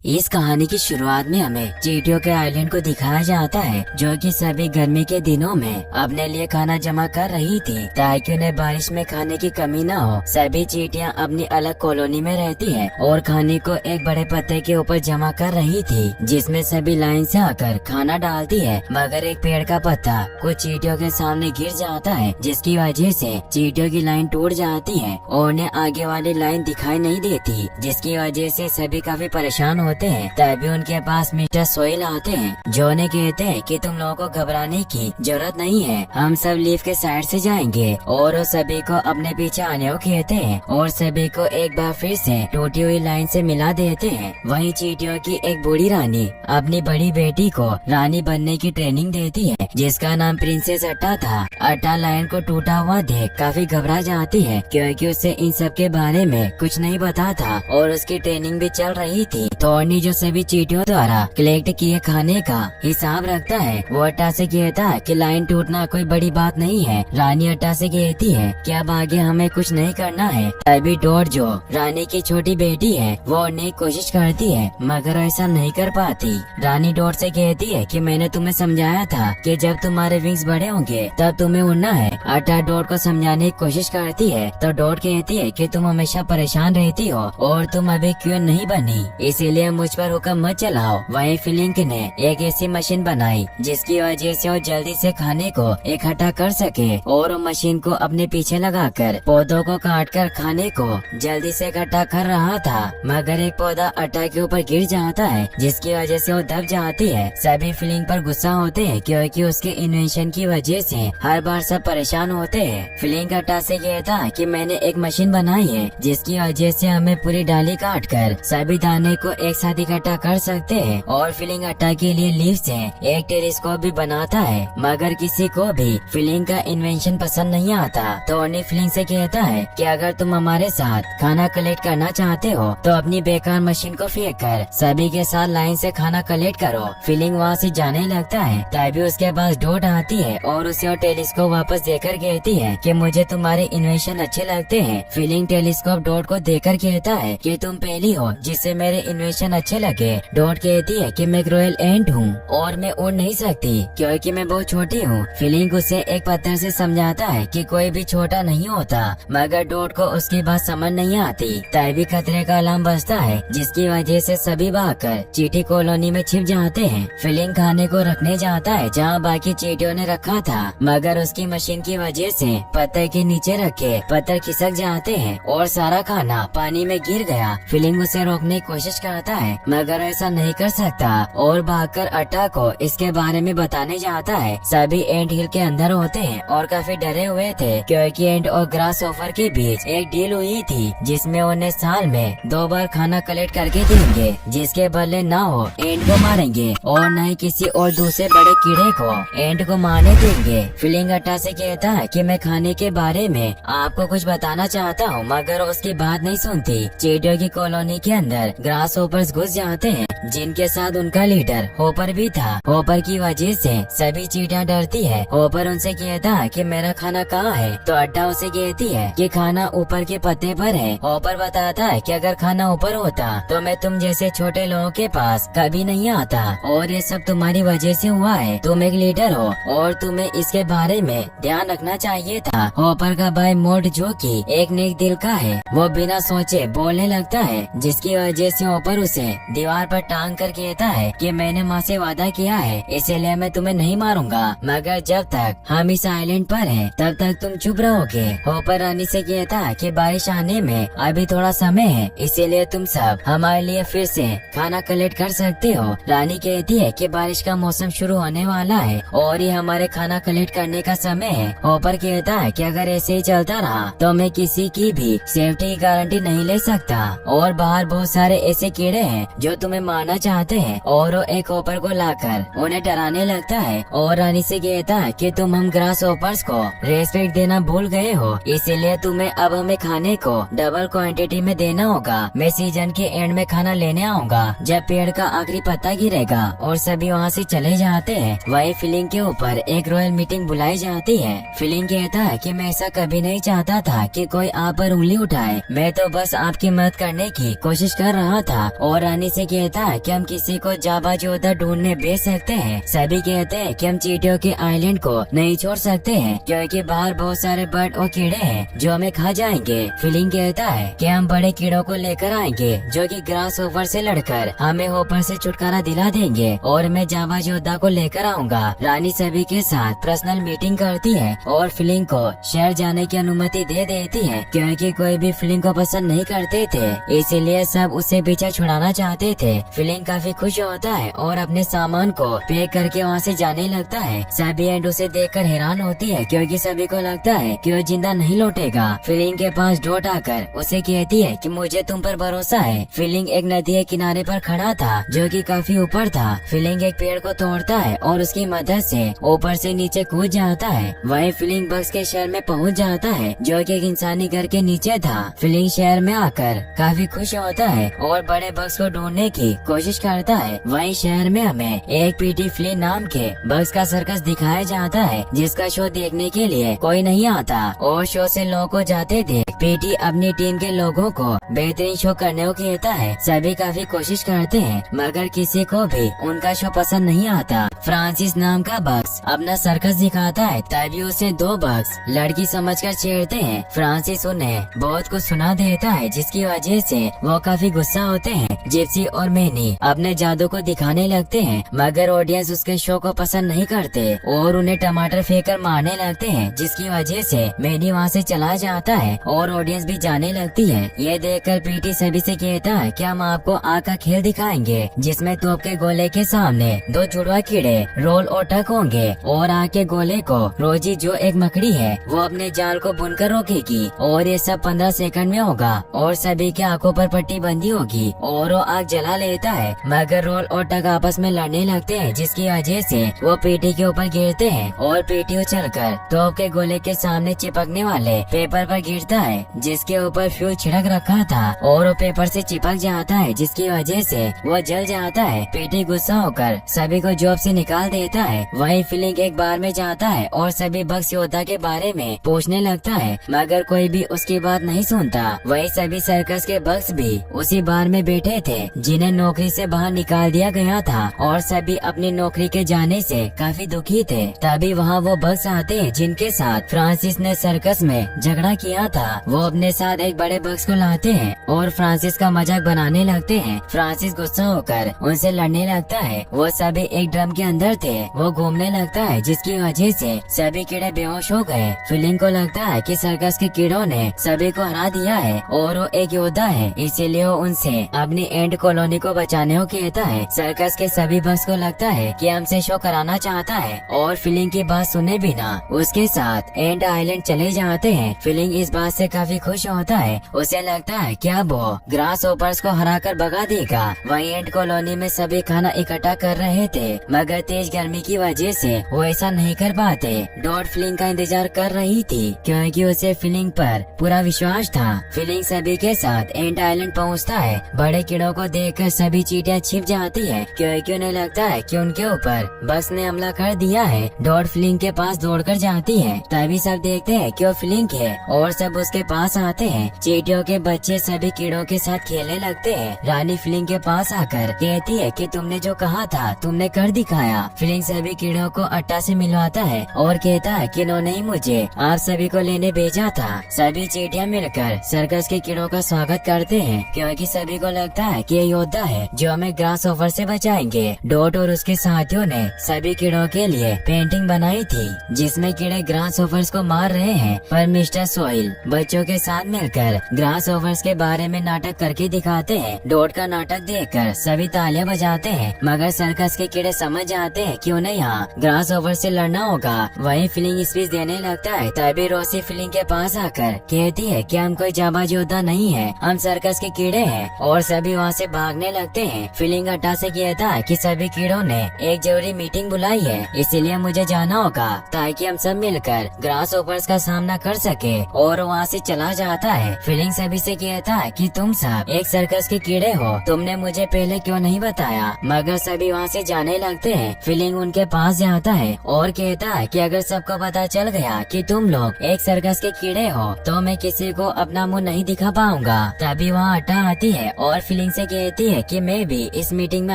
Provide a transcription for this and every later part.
इस कहानी की शुरुआत में हमें चींटियों के आइलैंड को दिखाया जाता है, जो कि सभी गर्मी के दिनों में अपने लिए खाना जमा कर रही थी ताकि उन्हें बारिश में खाने की कमी न हो। सभी चींटियां अपनी अलग कॉलोनी में रहती है और खाने को एक बड़े पत्ते के ऊपर जमा कर रही थी, जिसमें सभी लाइन से आकर खाना डालती है। मगर एक पेड़ का पत्ता कुछ चींटियों के सामने गिर जाता है, जिसकी वजह से चींटियों की लाइन टूट जाती है और उन्हें आगे वाली लाइन दिखाई नहीं देती, जिसकी वजह से सभी काफी परेशान होते हैं। तभी उनके पास मिस्टर सोइल आते हैं, जो उन्हें कहते हैं कि तुम लोगों को घबराने की जरूरत नहीं है, हम सब लीफ के साइड से जाएंगे। और वो सभी को अपने पीछे आने को कहते हैं और सभी को एक बार फिर से टूटी हुई लाइन से मिला देते हैं। वहीं चींटियों की एक बूढ़ी रानी अपनी बड़ी बेटी को रानी बनने की ट्रेनिंग देती है, जिसका नाम प्रिंसेस अट्टा था। अट्टा लाइन को टूटा हुआ देख काफी घबरा जाती है, क्योंकि उसे इन सब के बारे में कुछ नहीं पता था और उसकी ट्रेनिंग भी चल रही थी। थॉर्नी जो सभी चींटियों द्वारा कलेक्ट किए खाने का हिसाब रखता है, वो अट्टा से कहता है कि लाइन टूटना कोई बड़ी बात नहीं है। रानी अट्टा से कहती है कि अब आगे हमें कुछ नहीं करना है। तभी डॉट जो रानी की छोटी बेटी है, वो उड़ने की कोशिश करती है, मगर ऐसा नहीं कर पाती। रानी डॉट से कहती है कि मैंने तुम्हें समझाया था कि जब तुम्हारे विंग्स बड़े होंगे तब तुम्हें उड़ना है। अट्टा डॉट को समझाने की कोशिश करती है तो डॉट कहती है कि तुम हमेशा परेशान रहती हो और तुम अभी क्यों नहीं बनी, इसीलिए मुझ पर हुक्म मत चलाओ। वहीं फिलिंक ने एक ऐसी मशीन बनाई जिसकी वजह से वो जल्दी से खाने को इकट्ठा कर सके, और वो मशीन को अपने पीछे लगाकर पौधों को काटकर खाने को जल्दी से इकट्ठा कर रहा था। मगर एक पौधा अट्टा के ऊपर गिर जाता है, जिसकी वजह से वो दब जाती है। सभी फिलिंक पर गुस्सा होते हैं, क्योंकि उसके इन्वेंशन की वजह से हर बार सब परेशान होते हैं। फिलिंक अट्टा से कहता है कि मैंने एक मशीन बनाई है जिसकी वजह से हमें पूरी डाली काट कर सभी दाने को एक साथ इकट्ठा कर सकते हैं। और फिलिंग अट्टा के लिए लीफ से एक टेलीस्कोप भी बनाता है, मगर किसी को भी फिलिंग का इन्वेंशन पसंद नहीं आता। तो उन्हें फिलिंग से कहता है कि अगर तुम हमारे साथ खाना कलेक्ट करना चाहते हो तो अपनी बेकार मशीन को फेंक कर सभी के साथ लाइन से खाना कलेक्ट करो। फिलिंग वहाँ से जाने लगता है, तभी उसके पास डॉट आती है और उसे और टेलीस्कोप वापस देकर कहती है कि मुझे तुम्हारे इन्वेंशन अच्छे लगते हैं। फिलिंग टेलीस्कोप डॉट को देकर कहता है कि तुम पहली हो जिससे मेरे इन्वेंशन अच्छे लगे। डॉट कहती है कि मैं एक रॉयल एंट हूँ और मैं उड़ नहीं सकती क्योंकि मैं बहुत छोटी हूँ। फिलिंग उसे एक पत्थर से समझाता है कि कोई भी छोटा नहीं होता, मगर डॉट को उसकी बात समझ नहीं आती। तभी खतरे का अलार्म बजता है, जिसकी वजह से सभी भागकर चींटी कॉलोनी में छिप जाते हैं। फिलिंग खाने को रखने जाता है जहाँ बाकी चींटियों ने रखा था, मगर उसकी मशीन की वजह से पत्थर के नीचे रखे पत्थर खिसक जाते हैं और सारा खाना पानी में गिर गया। फिलिंग उसे रोकने की कोशिश करता है, मगर ऐसा नहीं कर सकता और भागकर अट्टा को इसके बारे में बताने जाता है। सभी एंट हिल के अंदर होते हैं और काफी डरे हुए थे, क्योंकि एंट और ग्रास ऑफर के बीच एक डील हुई थी जिसमें उन्हें साल में 2 बार खाना कलेक्ट करके देंगे, जिसके बदले ना हो एंट को मारेंगे और न ही किसी और दूसरे बड़े कीड़े को एंट को मारने देंगे। फिलिंग अट्टा से कहता है कि मैं खाने के बारे में आपको कुछ बताना चाहता हूँ, मगर उसकी बात नहीं सुनती। चींटियों की कॉलोनी के अंदर ग्रास होपर्स घुस जाते हैं, जिनके साथ उनका लीडर होपर भी था। होपर की वजह से सभी चींटियां डरती है। होपर उनसे कहता है कि मेरा खाना कहाँ है, तो अट्टा उसे कहती है कि खाना ऊपर के पत्ते पर है। होपर बताता है कि अगर खाना ऊपर होता तो मैं तुम जैसे छोटे लोगों के पास कभी नहीं आता, और ये सब तुम्हारी वजह से हुआ है। तुम एक लीडर हो और तुम्हें इसके बारे में ध्यान रखना चाहिए था। होपर का भाई मोड, जो कि एक नेक दिल का है, वो बिना सोचे बोलने लगता है, जिसकी वजह से होपर उसे दीवार पर टांग कर कहता है कि मैंने माँ से वादा किया है, इसलिए मैं तुम्हें नहीं मारूंगा, मगर जब तक हम इस आइलैंड पर हैं तब तक तुम चुप रहोगे। होपर रानी से कहता है कि बारिश आने में अभी थोड़ा समय है, इसीलिए तुम सब हमारे लिए फिर से खाना कलेक्ट कर सकते हो। रानी कहती है कि बारिश का मौसम शुरू होने वाला है और ये हमारे खाना कलेक्ट करने का समय है। होपर कहता है कि अगर ऐसे ही चलता रहा तो मैं किसी की भी सेफ्टी की गारंटी नहीं ले सकता, और बाहर बहुत सारे ऐसे कीड़े हैं जो तुम्हें मारना चाहते हैं। और वो एक होपर को लाकर उन्हें डराने लगता है और रानी से कहता है कि तुम हम ग्रास होपर्स को रेस्पेक्ट देना भूल गए हो, इसीलिए तुम्हें अब हमें खाने को डबल क्वांटिटी में देना होगा। मैं सीजन के एंड में खाना लेने आऊंगा जब पेड़ का आखिरी पत्ता गिरेगा, और सभी वहाँ से चले जाते हैं। वही फिलिंग के ऊपर एक रॉयल मीटिंग बुलाई जाती है। फिलिंग कहता है कि मैं ऐसा कभी नहीं चाहता था कि कोई आप पर उंगली उठाए, मैं तो बस आपकी मदद करने की कोशिश कर रहा था और और रानी से कहता है कि हम किसी को जाबाज योद्धा ढूंढने भेज सकते हैं। सभी कहते हैं कि हम चींटियों के आइलैंड को नहीं छोड़ सकते हैं क्योंकि बाहर बहुत सारे बर्ड और कीड़े हैं जो हमें खा जाएंगे। फीलिंग कहता है कि हम बड़े कीड़ों को लेकर आएंगे जो कि ग्रास होपर से लड़कर हमें होपर से छुटकारा दिला देंगे और मैं जाबाज योद्धा को लेकर आऊंगा। रानी सभी के साथ पर्सनल मीटिंग करती है और फीलिंग को शहर जाने की अनुमति दे देती है क्योंकि कोई भी फीलिंग को पसंद नहीं करते थे, इसीलिए सब उसे पीछे छुड़ाना चाहते थे। फीलिंग काफी खुश होता है और अपने सामान को पैक करके वहाँ से जाने लगता है। सभी एंड उसे देखकर हैरान होती है क्योंकि सभी को लगता है कि वो जिंदा नहीं लौटेगा। फीलिंग के पास डॉट आकर उसे कहती है कि मुझे तुम पर भरोसा है। फीलिंग एक नदी के किनारे पर खड़ा था जो कि काफी ऊपर था। फीलिंग एक पेड़ को तोड़ता है और उसकी मदद से ऊपर से नीचे कूद जाता है। वहीं फीलिंग बग्स के शहर में पहुंच जाता है जो कि एक इंसानी घर के नीचे था। फीलिंग शहर में आकर काफी खुश होता है और बड़े बग्स को ढूंढने की कोशिश करता है। वहीं शहर में हमें एक पीटी फ्ली नाम के बग्स का सर्कस दिखाया जाता है जिसका शो देखने के लिए कोई नहीं आता और शो से लोगों को जाते देख पीटी अपनी टीम के लोगों को बेहतरीन शो करने को कहता है। सभी काफी कोशिश करते हैं मगर किसी को भी उनका शो पसंद नहीं आता। फ्रांसिस नाम का बग्स अपना सर्कस दिखाता है तभी उसे दो बग्स लड़की समझकर छेड़ते हैं। फ्रांसिस उन्हें बहुत कुछ सुना देता है जिसकी वजह से वो काफी गुस्सा होते हैं। जिप्सी और मैनी अपने जादू को दिखाने लगते हैं मगर ऑडियंस उसके शो को पसंद नहीं करते और उन्हें टमाटर फेंककर मारने लगते हैं जिसकी वजह से मैनी वहाँ से चला जाता है और ऑडियंस भी जाने लगती है। ये देखकर पीटी सभी से कहता है कि हम आपको आग का खेल दिखाएंगे जिसमें तोप के गोले के सामने दो जुड़वा कीड़े रोल और टक होंगे और आग के गोले को रोजी जो एक मकड़ी है वो अपने जाल को बुनकर रोकेगी और ये सब 15 सेकंड में होगा और सभी के आंखों पर पट्टी बंदी होगी और वो आग जला लेता है मगर रोल और टक आपस में लड़ने लगते हैं जिसकी वजह से वो पीटी के ऊपर गिरते हैं और पीटी उछलकर तोप के गोले के सामने चिपकने वाले पेपर पर गिरता है जिसके ऊपर फ्यूल छिड़क रखा था और वो पेपर से चिपक जाता है जिसकी वजह से वो जल जाता है। पीटी गुस्सा होकर सभी को जॉब से निकाल देता है। वहीं फीलिंग एक बार में जाता है और सभी बग्स योद्धा के बारे में पूछने लगता है मगर कोई भी उसकी बात नहीं सुनता। वहीं सभी सर्कस के बग्स भी उसी बार में बैठे थे जिन्हें नौकरी से बाहर निकाल दिया गया था और सभी अपनी नौकरी के जाने से काफी दुखी थे। तभी वहाँ वो बग्स आते हैं जिनके साथ फ्रांसिस ने सर्कस में झगड़ा किया था। वो अपने साथ एक बड़े बग्स को लाते हैं और फ्रांसिस का मजाक बनाने लगते हैं। फ्रांसिस गुस्सा होकर उनसे लड़ने लगता है। वो सभी एक ड्रम के अंदर थे। वो घूमने लगता है जिसकी वजह से सभी कीड़े बेहोश हो गए। फीलिंग को लगता है कि सर्कस के कीड़ों ने सभी को हरा दिया है और वो एक योद्धा है इसीलिए वो उनसे अपनी एंड कॉलोनी को बचाने को कहता है। सर्कस के सभी बग्स को लगता है कि हमसे शो कराना चाहता है और फीलिंग की बात सुने बिना उसके साथ एंड आइलैंड चले जाते हैं। फीलिंग इस बात से काफी खुश होता है। उसे लगता है कि अब वो ग्रास होपर्स को हराकर भगा देगा। वहीं एंड कॉलोनी में सभी खाना इकट्ठा कर रहे थे मगर तेज गर्मी की वजह से वो ऐसा नहीं कर पाते। डॉट फीलिंग का इंतजार कर रही थी क्योंकि उसे फीलिंग पर पूरा विश्वास था। फीलिंग सभी के साथ एंड आइलैंड पहुंचता है। बड़े कीड़ों को देखकर सभी चींटियां छिप जाती है क्योंकि उन्हें लगता है कि उनके ऊपर बस ने हमला कर दिया है। डॉट फीलिंग के पास दौड़कर जाती है तभी सब देखते हैं कि वो फीलिंग है और सब उसके पास आते हैं। चींटियों के बच्चे सभी कीड़ों के साथ खेलने लगते हैं। रानी फीलिंग के पास आकर कहती है कि तुमने जो कहा था तुमने कर दिखाया। फीलिंग सभी कीड़ों को अट्टा से मिलवाता है और कहता है कि इन्होंने ही मुझे आप सभी को लेने भेजा था। सभी चींटियां मिलकर सर्कस के कीड़ों का स्वागत करते हैं क्योंकि सभी को लगता है कि ये योद्धा है जो हमें ग्रास होपर से बचाएंगे। डॉट और उसके साथियों ने सभी कीड़ों के लिए पेंटिंग बनाई थी जिसमें कीड़े ग्रास होपर्स को मार रहे हैं पर मिस्टर सोइल बच्चों के साथ मिलकर ग्रास होपर्स के बारे में नाटक करके दिखाते हैं। डॉट का नाटक देखकर सभी तालियां बजाते हैं मगर सर्कस के कीड़े समझ जाते हैं कि उन्हें यहाँ ग्रास होपर से लड़ना होगा। वहीं फीलिंग स्पीच देने लगता है तभी रोसी फीलिंग के पास आकर कहती है कि हम कोई जाबाज योद्धा नहीं है, हम सर्कस के कीड़े हैं और सभी वहाँ से भागने लगते हैं। फीलिंग अट्टा से कहता है कि सभी कीड़ों ने एक जरूरी मीटिंग बुलाई है इसीलिए मुझे जाना होगा ताकि हम सब मिलकर ग्रास होपर्स का सामना कर सके और वहाँ से चला जाता है। फीलिंग सभी से कहता है कि तुम सब एक सर्कस के कीड़े हो, तुमने मुझे पहले क्यों नहीं बताया। मगर सभी वहाँ से जाने लगते हैं। फीलिंग उनके पास जाता है और कहता है कि अगर सबको पता चल गया कि तुम लोग एक सर्कस के कीड़े हो तो मैं किसी को अपना मुंह नहीं दिखा पाऊंगा। तभी वहाँ अट्टा आती है और फीलिंग फीलिंग से कहती है कि मैं भी इस मीटिंग में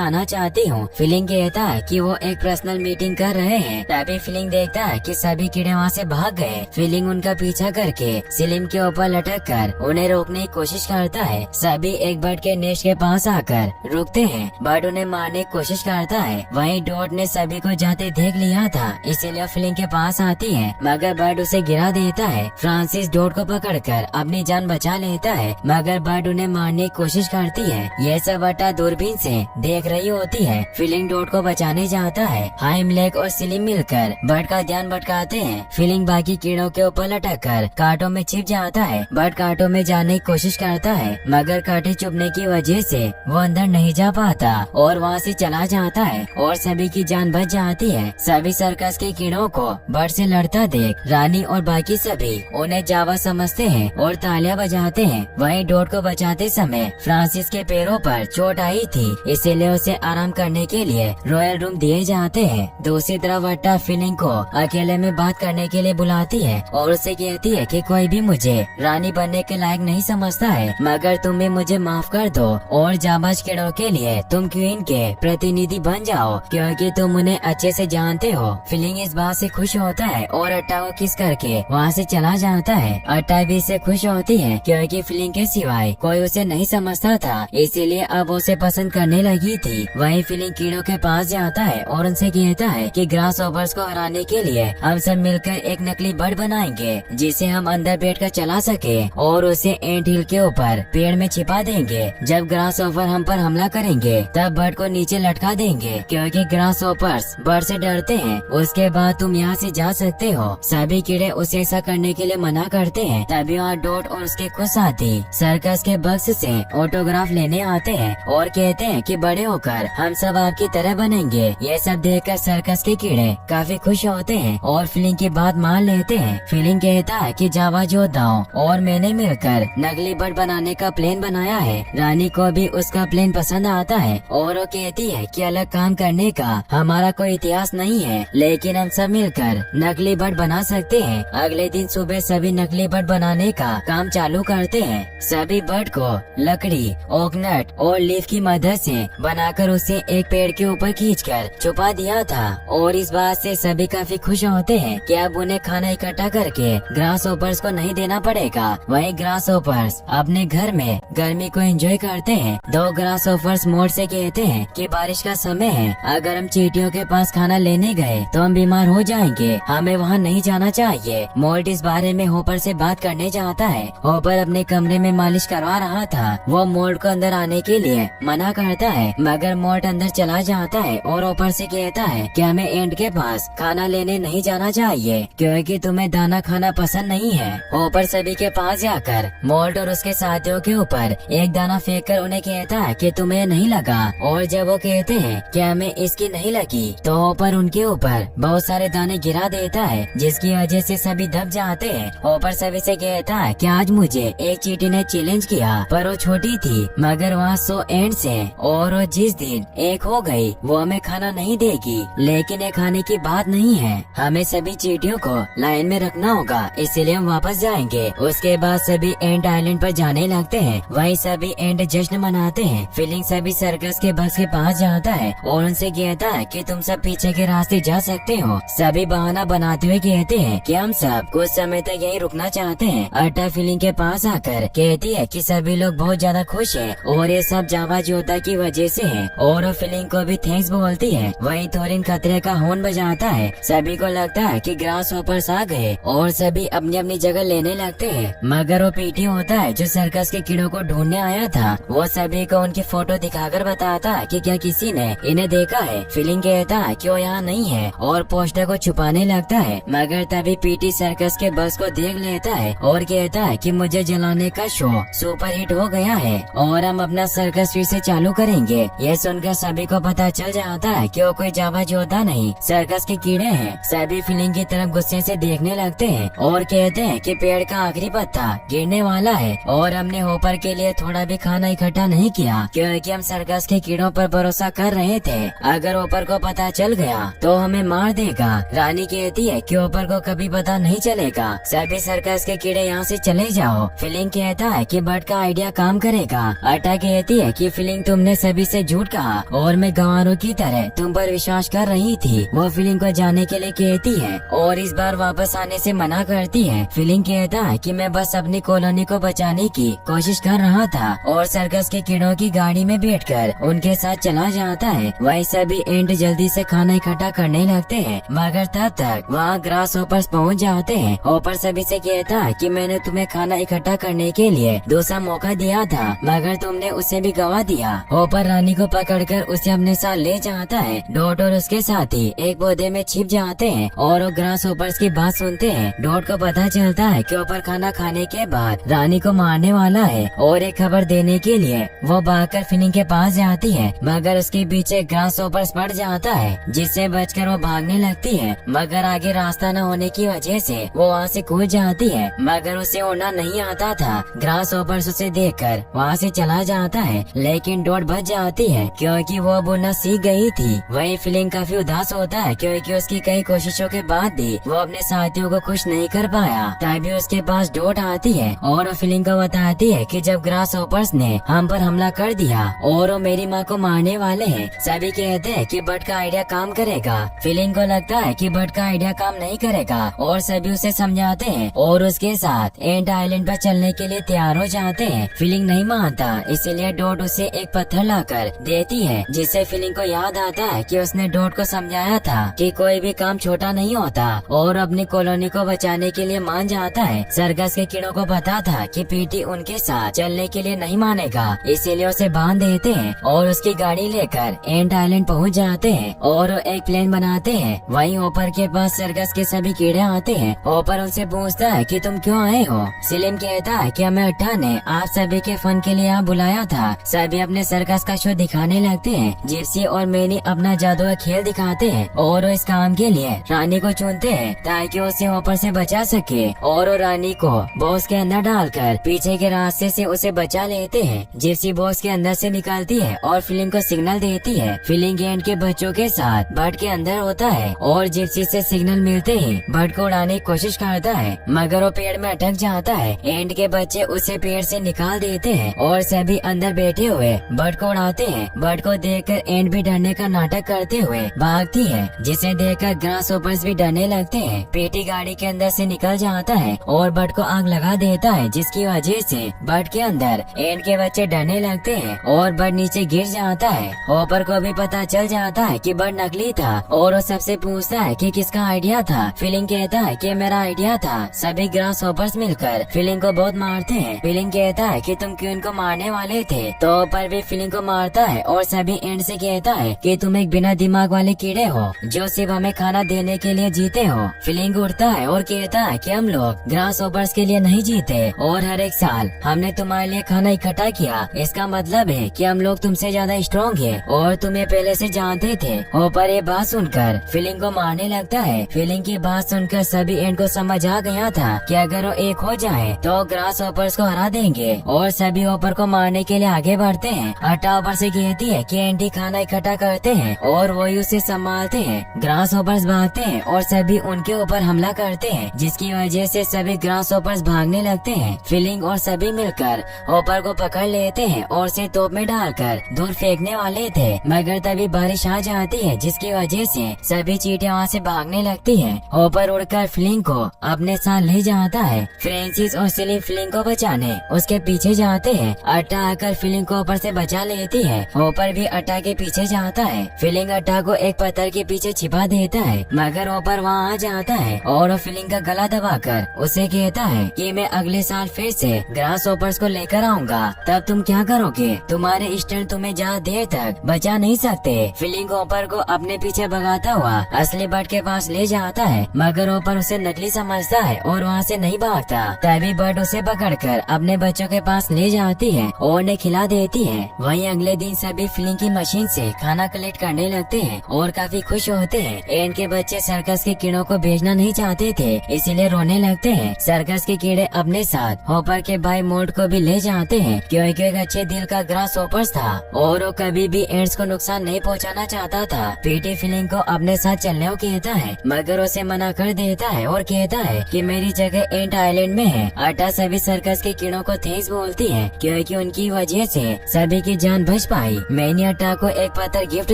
आना चाहती हूँ। फीलिंग कहता है कि वो एक पर्सनल मीटिंग कर रहे हैं। तभी फीलिंग देखता है कि सभी कीड़े वहाँ से भाग गए। फीलिंग उनका पीछा करके सेलिम के ऊपर लटक कर उन्हें रोकने की कोशिश करता है। सभी एक बर्ड के नेस्ट के पास आकर रुकते हैं। बर्ड उन्हें मारने की कोशिश करता है। वहीं डॉट ने सभी को जाते देख लिया था, इसीलिए फीलिंग के पास आती है, मगर बर्ड उसे गिरा देता है। फ्रांसिस डॉट को पकड़कर अपनी जान बचा लेता है, मगर बर्ड उन्हें मारने की कोशिश करती है। यह सब अट्टा दूरबीन से देख रही होती है। फीलिंग डॉट को बचाने जाता है। हाइमलेक और सेलिम मिलकर बर्ड का ध्यान भटकाते हैं। फीलिंग बाकी कीड़ों के ऊपर लटक कर कांटों में छिप जाता है। बर्ड कांटों में जाने की कोशिश करता है, मगर कांटे चुभने की वजह से वो अंदर नहीं जा पाता और वहाँ से चला जाता है और सभी की जान बच जाती है। सभी सर्कस के कीड़ों को बर्ड से लड़ता देख रानी और बाकी सभी उन्हें जावा समझते हैं और तालियां बजाते हैं। वहीं डॉट को बचाते समय फ्रांसिस के पैरों पर चोट आई थी, इसीलिए उसे आराम करने के लिए रॉयल रूम दिए जाते हैं। दूसरी तरफ अट्टा फीलिंग को अकेले में बात करने के लिए बुलाती है और उसे कहती है कि कोई भी मुझे रानी बनने के लायक नहीं समझता है, मगर तुम भी मुझे माफ कर दो और जाबाज कीड़ों के लिए तुम क्वीन के प्रतिनिधि बन जाओ, क्योंकि तुम उन्हें अच्छे से जानते हो। फीलिंग इस बात से खुश होता है और अट्टा को किस करके वहाँ से चला जाता है। अट्टा भी इससे खुश होती है, क्योंकि फीलिंग के सिवाय कोई उसे नहीं समझता था, इसीलिए अब उसे पसंद करने लगी थी। वहीं फीलिंग कीड़ों के पास जाता है और उनसे कहता है कि ग्रास ओवर्स को हराने के लिए हम सब मिलकर एक नकली बर्ड बनाएंगे, जिसे हम अंदर बैठकर चला सके और उसे एंट हिल के ऊपर पेड़ में छिपा देंगे। जब ग्रास ओवर हम पर हमला करेंगे तब बर्ड को नीचे लटका देंगे, क्योंकि ग्रास ओवर्स बर्ड से डरते हैं। उसके बाद तुम यहाँ से जा सकते हो। सभी कीड़े उसे ऐसा करने के लिए मना करते हैं। तभी वहाँ डॉट और उसके कुछ साथी सर्कस के बक्स से ऑटोग्राफ लेने आते हैं और कहते हैं कि बड़े होकर हम सब आपकी तरह बनेंगे। ये सब देखकर सर्कस के कीड़े काफी खुश होते हैं और फीलिंग की बात मान लेते हैं। फीलिंग कहता है कि जावा योद्धाओं और मैंने मिलकर नकली बर्ड बनाने का प्लान बनाया है। रानी को भी उसका प्लान पसंद आता है और वो कहती है कि अलग काम करने का हमारा कोई इतिहास नहीं है, लेकिन हम सब मिलकर नकली बर्ड बना सकते हैं। अगले दिन सुबह सभी नकली बर्ड बनाने का काम चालू करते हैं। सभी बर्ड को लकड़ी, ओकनट और लीफ की मदद से बनाकर उसे एक पेड़ के ऊपर खींचकर छुपा दिया था और इस बात से सभी काफी खुश होते हैं कि अब उन्हें खाना इकट्ठा करके ग्रास ओपर्स को नहीं देना पड़ेगा। वहीं ग्रास ओपर्स अपने घर में गर्मी को एंजॉय करते हैं। दो ग्रास ओपर्स मोड़ से कहते हैं कि बारिश का समय है, अगर हम चींटियों के पास खाना लेने गए तो हम बीमार हो जाएंगे, हमें वहाँ नहीं जाना चाहिए। मोल्ट इस बारे में होपर से बात करने जाता है। होपर अपने कमरे में मालिश करवा रहा था। वो मोल्ट को अंदर आने के लिए मना करता है, मगर मोल्ट अंदर चला जाता है और होपर से कहता है कि हमें एंड के पास खाना लेने नहीं जाना चाहिए, क्योंकि तुम्हें दाना खाना पसंद नहीं है। होपर सभी के पास जाकर मोल्ट और उसके साथियों के ऊपर एक दाना फेंक कर उन्हें कहता है कि तुम्हें नहीं लगा, और जब वो कहते हैं कि हमें इसकी नहीं लगी तो होपर उनके ऊपर बहुत सारे दाने गिरा देता है, जिसकी वजह से सभी दब जाते हैं। होपर सभी से कहता है कि आज मुझे एक चींटी ने चैलेंज किया, पर वो छोटी थी, मगर वहाँ 100 एंड्स हैं और वो जिस दिन एक हो गई वो हमें खाना नहीं देगी। लेकिन ये खाने की बात नहीं है, हमें सभी चींटियों को लाइन में रखना होगा, इसलिए हम वापस जाएंगे। उसके बाद सभी एंट आइलैंड पर जाने लगते हैं। वहीं सभी एंट जश्न मनाते हैं। फीलिंग सभी सर्कस के बस के पास जाता है और उनसे कहता है कि तुम सब पीछे के रास्ते जा सकते हो। सभी बहाना बनाते हुए कहते हैं कि हम सब कुछ समय तक यहीं रुकना चाहते हैं। अट्टा फीलिंग के पास आकर कहती है कि सभी लोग बहुत ज्यादा खुश हैं और ये सब जावा योद्धा की वजह से है, और वो फीलिंग को भी थैंक्स बोलती है। वहीं थोरिन खतरे का हॉर्न बजाता है। सभी को लगता है कि ग्रास होपर्स आ गए और सभी अपनी अपनी जगह लेने लगते हैं, मगर वो पीटी होता है जो सर्कस के कीड़ों को ढूंढने आया था। वो सभी को उनकी फोटो दिखाकर बताता है कि क्या किसी ने इन्हें देखा है। फीलिंग कहता है कि वो यहाँ नहीं है और पोस्टर को छुपाने लगता है, मगर तभी पीटी सर्कस के बस को देख लेता है और कहता है कि मुझे जलाने का शो सुपर हिट हो गया है और हम अपना सर्कस फिर से चालू करेंगे। ये सुनकर सभी को पता चल जाता है कि वो कोई जावा योद्धा नहीं, सर्कस के कीड़े हैं। सभी फीलिंग की तरफ गुस्से से देखने लगते हैं और कहते हैं कि पेड़ का आखिरी पत्ता गिरने वाला है और हमने होपर के लिए थोड़ा भी खाना इकट्ठा नहीं किया, क्योंकि हम सर्कस के कीड़ों पर भरोसा कर रहे थे। अगर होपर को पता चल गया तो हमें मार देगा। रानी कहती है कि होपर को कभी पता नहीं चलेगा, सभी सर्कस के कीड़े यहाँ से चले जाओ। फीलिंग कहता है कि बर्ड का आइडिया काम करेगा। अट्टा कहती है कि फीलिंग तुमने सभी से झूठ कहा और मैं गंवारों की तरह तुम पर विश्वास कर रही थी। वो फीलिंग को जाने के लिए कहती है और इस बार वापस आने से मना करती है। फीलिंग कहता है कि मैं बस अपनी कॉलोनी को बचाने की कोशिश कर रहा था और सर्कस के कीड़ों की गाड़ी में बैठकर उनके साथ चला जाता है। वही सभी एंट जल्दी से खाना इकट्ठा करने लगते हैं, मगर तब तक वहाँ ग्रास होपर्स पहुँच जाते हैं। होपर सभी से कहता है कि मैंने तुम्हें खाना इकट्ठा करने के लिए दूसरा मौका दिया था, मगर तुमने उसे भी गवा दिया। होपर रानी को पकड़कर उसे अपने साथ ले जाता है। डॉट और उसके साथी एक पौधे में छिप जाते हैं और वो ग्रास होपर्स की बात सुनते हैं। डॉट को पता चलता है कि होपर खाना खाने के बाद रानी को मारने वाला है और एक खबर देने के लिए वो भागकर फीलिंग के पास जाती है, मगर उसके पीछे ग्रास होपर्स पड़ जाता है, जिससे बचकर वो भागने लगती है। मगर आगे रास्ता न होने की वजह से वो वहाँ से कूद जाती है, मगर उसे उड़ना नहीं आता था। ग्रास होपर्स उसे देखकर वहाँ से चला जाता है, लेकिन डॉट बच जाती है क्योंकि वो अब उड़ना सीख गई थी। वही फीलिंग काफी उदास होता है क्योंकि उसकी कई कोशिशों के बाद भी वो अपने साथियों को खुश नहीं कर पाया। तभी उसके पास डॉट आती है और फीलिंग को बताती है कि जब ग्रास होपर्स ने हम पर हमला कर दिया और वो मेरी माँ को मारने वाले हैं। सभी कहते हैं कि बट का आइडिया काम करेगा। फीलिंग को लगता है कि बट का आइडिया काम नहीं करेगा और सभी उसे समझाते हैं और उसके साथ एंट आइलैंड पर चलने के लिए तैयार हो जाते हैं। फीलिंग नहीं मानता, इसीलिए डॉट उसे एक पत्थर लाकर देती है, जिससे फीलिंग को याद आता है कि उसने डॉट को समझाया था कि कोई भी काम छोटा नहीं होता और अपनी कॉलोनी को बचाने के लिए मान जाता है। सर्कस के कीड़ों को पता था कि पीटी उनके साथ चलने के लिए नहीं मानेगा, इसीलिए उसे बांध देते हैं और उसकी गाड़ी लेकर एंट आइलैंड पहुंच जाते हैं और एक प्लेन बनाते हैं। वहीं होपर के पास सर्कस के सभी कीड़े आते हैं। होपर उनसे पूछता है कि तुम क्यों आए हो। सिलिम कहता है कि हमें अट्टा ने आप सभी के फन के लिए यहाँ बुलाया था। सभी अपने सर्कस का शो दिखाने लगते हैं। जिप्सी और मैनी अपना जादू का खेल दिखाते हैं और वो इस काम के लिए रानी को चुनते हैं ताकि उसे होपर से बचा सके, और वो रानी को बॉक्स के अंदर डालकर पीछे के रास्ते से उसे बचा लेते हैं। जिप्सी बॉक्स के अंदर से निकलती है और फीलिंग को सिग्नल देती है। फीलिंग एंट के बच्चों के साथ बर्ड के अंदर होता है और जिप्सी से सिग्नल मिलते ही बर्ड को उड़ाने की कोशिश करता है, मगर वो पेड़ में अटक जाता है। एंट के बच्चे उसे पेड़ से निकाल देते हैं और सभी अंदर बैठे हुए बर्ड को उड़ाते हैं। बर्ड को देखकर एंट भी डरने का नाटक करते हुए भागती है, जिसे देखकर ग्रास होपर्स भी डरने लगते हैं। पेटी गाड़ी के अंदर से निकल जाता है और बर्ड को आग लगा देता है, जिसकी वजह से बर्ड के अंदर एंट के बच्चे डरने लगते हैं और बर्ड नीचे गिर जाता है। होपर को भी पता चल जाता है कि बर्ड नकली था और वो सबसे पूछता है कि किसका आइडिया था। फीलिंग कहता है कि मेरा आइडिया था। सभी ग्रास होपर्स मिलकर फीलिंग को बहुत मारते हैं। फीलिंग कहता है कि तुम क्यों इनको मारने वाले थे, तो होपर भी फीलिंग को मारता है और सभी एंड से कहता है कि तुम एक बिना दिमाग वाले कीड़े हो जो सिर्फ हमें खाना देने के लिए जीते हो। फीलिंग उठता है और कहता है कि हम लोग ग्रास होपर्स के लिए नहीं जीते और हर एक साल हमने तुम्हारे लिए खाना इकट्ठा किया। इसका मतलब है कि हम लोग तुमसे ज्यादा स्ट्रॉन्ग है और तुम्हें पहले से जानते थे। होपर ये बात सुनकर फीलिंग को मारने लगता है। फीलिंग की बात सुनकर सभी एंड को समझ आ गया था कि अगर वो एक हो जाए तो ग्रास होपर्स को हरा देंगे और सभी होपर को मारने के लिए आगे बढ़ते हैं। अट्टा होपर से कहती है कि एंटी खाना इकट्ठा करते हैं और वही उसे संभालते हैं। ग्रास होपर्स भागते हैं और सभी उनके ऊपर हमला करते हैं, जिसकी वजह से सभी ग्रास होपर्स भागने लगते हैं। फीलिंग और सभी मिलकर होपर को पकड़ लेते हैं और उसे तोप में डालकर दूर फेंकने वाले थे, मगर तभी बारिश आ जाती है, जिसकी वजह से सभी चींटियां वहाँ से भागने लगती हैं। होपर उड़कर फीलिंग को अपने साथ ले जाता है। फ्रांसिस और सिलिम फीलिंग को बचाने उसके पीछे जाते हैं। अट्टा आकर फीलिंग को ऊपर से बचा लेती है। होपर भी अट्टा के पीछे जाता है। फीलिंग अट्टा को एक पत्थर के पीछे छिपा देता है, मगर होपर वहाँ आ जाता है और वो फीलिंग का गला दबाकर उसे कहता है कि मैं अगले साल फिर से ग्रास होपर्स को लेकर आऊंगा, तब तुम क्या करोगे? तुम्हारे स्टैंड तुम्हें ज्यादा देर तक बचा नहीं सकते। फीलिंग होपर को अपने पीछे भगाता हुआ असली बर्ड के पास ले जाता है, मगर होपर उसे नकली समझता है और वहाँ से नहीं भागता। तभी बर्ड उसे पकड़कर अपने बच्चों के पास ले जाती है और उन्हें खिला देती है। वहीं अगले दिन सभी फीलिंग की मशीन से खाना कलेक्ट करने लगते हैं और काफी खुश होते हैं। एंड के बच्चे सर्कस के कीड़ों को भेजना नहीं चाहते थे, इसीलिए रोने लगते हैं। सर्कस के कीड़े अपने साथ होपर के भाई मोल्ड को भी ले जाते हैं, क्योंकि एक अच्छे दिल का ग्रास होपर्स था और वो कभी भी एंड्स को नुकसान नहीं पहुंचाना चाहता था। पीटी फीलिंग को अपने साथ चलने को कहता है, मगर उसे मना कर देता है और कहता है कि मेरी जगह एंट आइलैंड में है। अट्टा सभी सर्कस के कीड़ों को थैंक्स बोलती है, क्योंकि उनकी वजह से सभी की जान बच पाई। मैनी अट्टा को एक पत्थर गिफ्ट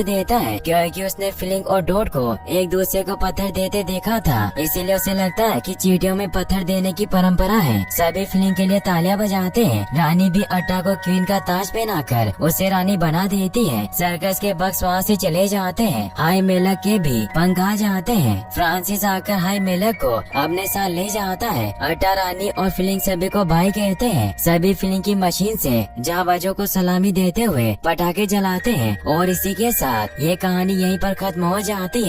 देता है क्योंकि उसने फिलिंग और डॉट को एक दूसरे को पत्थर देते देखा था, इसीलिए उसे लगता है कि चींटियों में पत्थर देने की परंपरा है। सभी फिलिंग के लिए तालियां बजाते हैं। रानी भी अट्टा को क्वीन का ताज पहनाकर उसे रानी बना देती है। सर्कस के बक्स वहाँ से चले जाते हैं। हाई मेलक के भी पंख आ जाते हैं। फ्रांसिस आकर हाई मेलक को अपने साथ ले जाता है। अट्टा, रानी और फिलिंग सभी को भाई कहते हैं। सभी फिलिंग की मशीन से जाबाजों को सलामी देते हुए पटाखे जलाते हैं और इसी के साथ ये कहानी यहीं पर खत्म हो जाती है।